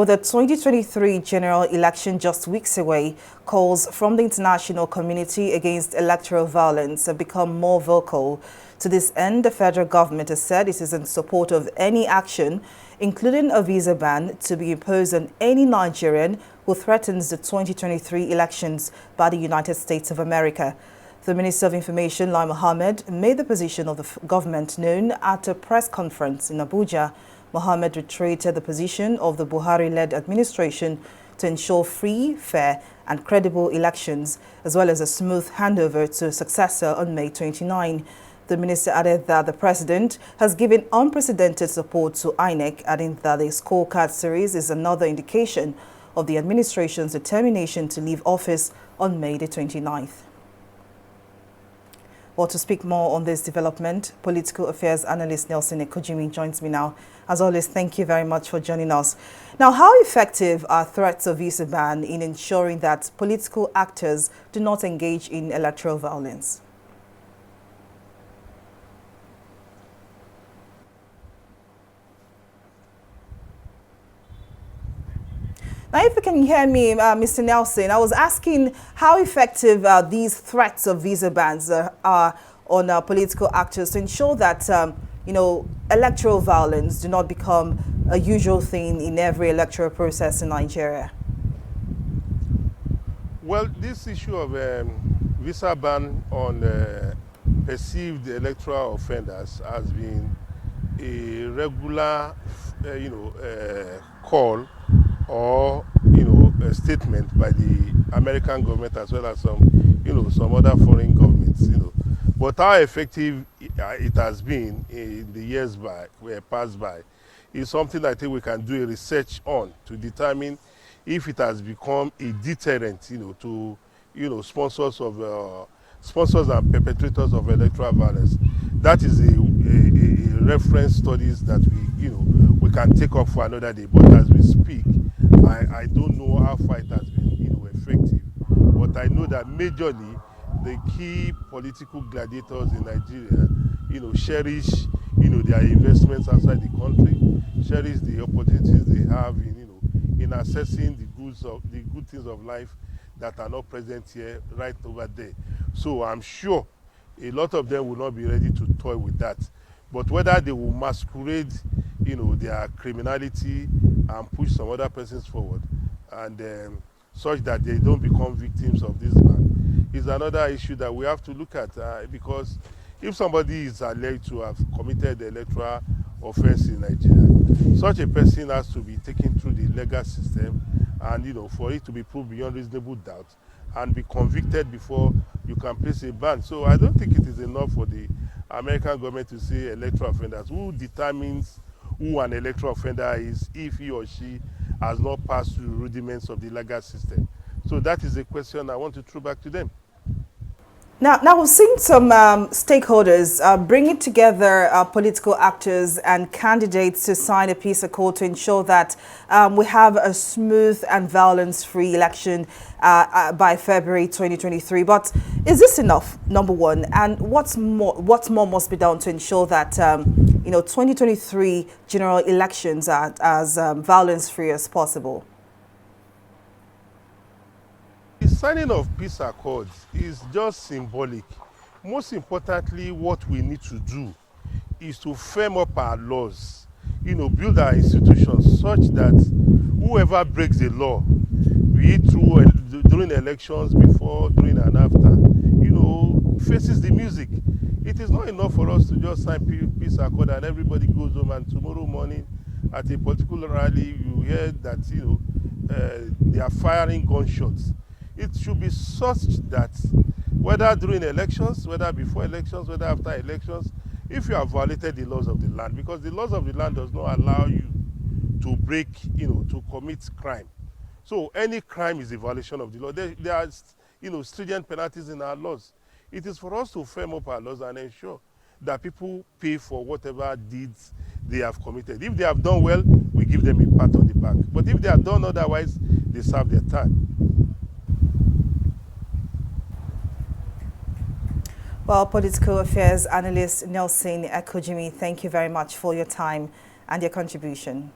With the 2023 general election just weeks away, calls from the international community against electoral violence have become more vocal. To this end, the federal government has said it is in support of any action, including a visa ban, to be imposed on any Nigerian who threatens the 2023 elections by the United States of America. The Minister of Information, Lai Mohammed, made the position of the government known at a press conference in Abuja. Mohammed reiterated the position of the Buhari-led administration to ensure free, fair and credible elections, as well as a smooth handover to a successor on May 29. The minister added that the president has given unprecedented support to INEC, adding that the scorecard series is another indication of the administration's determination to leave office on May the 29th. Well, to speak more on this development, political affairs analyst Nelson Ekojimi joins me now. As always, thank you very much for joining us. Now, how effective are threats of visa ban in ensuring that political actors do not engage in electoral violence? Now, if you can hear me, Mr. Nelson, I was asking how effective these threats of visa bans are on political actors to ensure that, electoral violence do not become a usual thing in every electoral process in Nigeria. Well, this issue of visa ban on perceived electoral offenders has been a regular, call or a statement by the American government as well as some other foreign governments. But how effective it has been in the years passed by is something I think we can do a research on to determine if it has become a deterrent, to sponsors and perpetrators of electoral violence. That is a reference studies that we can take up for another day. But as we speak, I don't know how far it has been effective, but I know that majorly the key political gladiators in Nigeria they're their investments outside the country, cherish the opportunities they have in accessing the good things of life that are not present here right over there. So I'm sure a lot of them will not be ready to toy with that. But whether they will masquerade their criminality and push some other persons forward and such that they don't become victims of this ban is another issue that we have to look at, because if somebody is alleged to have committed the electoral offense in Nigeria, such a person has to be taken through the legal system and for it to be proved beyond reasonable doubt and be convicted before you can place a ban. So I don't think it is enough for the American government to say electoral offenders. Who determines who an electoral offender is if he or she has not passed through the rudiments of the legal system? So that is a question I want to throw back to them. Now we've seen some stakeholders bringing together political actors and candidates to sign a peace accord to ensure that we have a smooth and violence-free election by February 2023. But is this enough, number one? And what's more must be done to ensure that 2023 general elections are as violence-free as possible? The signing of peace accords is just symbolic. Most importantly, what we need to do is to firm up our laws, build our institutions such that whoever breaks the law, be it during elections, before, during and after, faces the music. It is not enough for us to just sign peace accord and everybody goes home and tomorrow morning at a particular rally you hear that they are firing gunshots. It should be such that whether during elections, whether before elections, whether after elections, if you have violated the laws of the land, because the laws of the land does not allow you to break, to commit crime. So any crime is a violation of the law. There are, stringent penalties in our laws. It is for us to firm up our laws and ensure that people pay for whatever deeds they have committed. If they have done well, we give them a pat on the back. But if they have done otherwise, they serve their time. Well, political affairs analyst Nelson Ekojimi, thank you very much for your time and your contribution.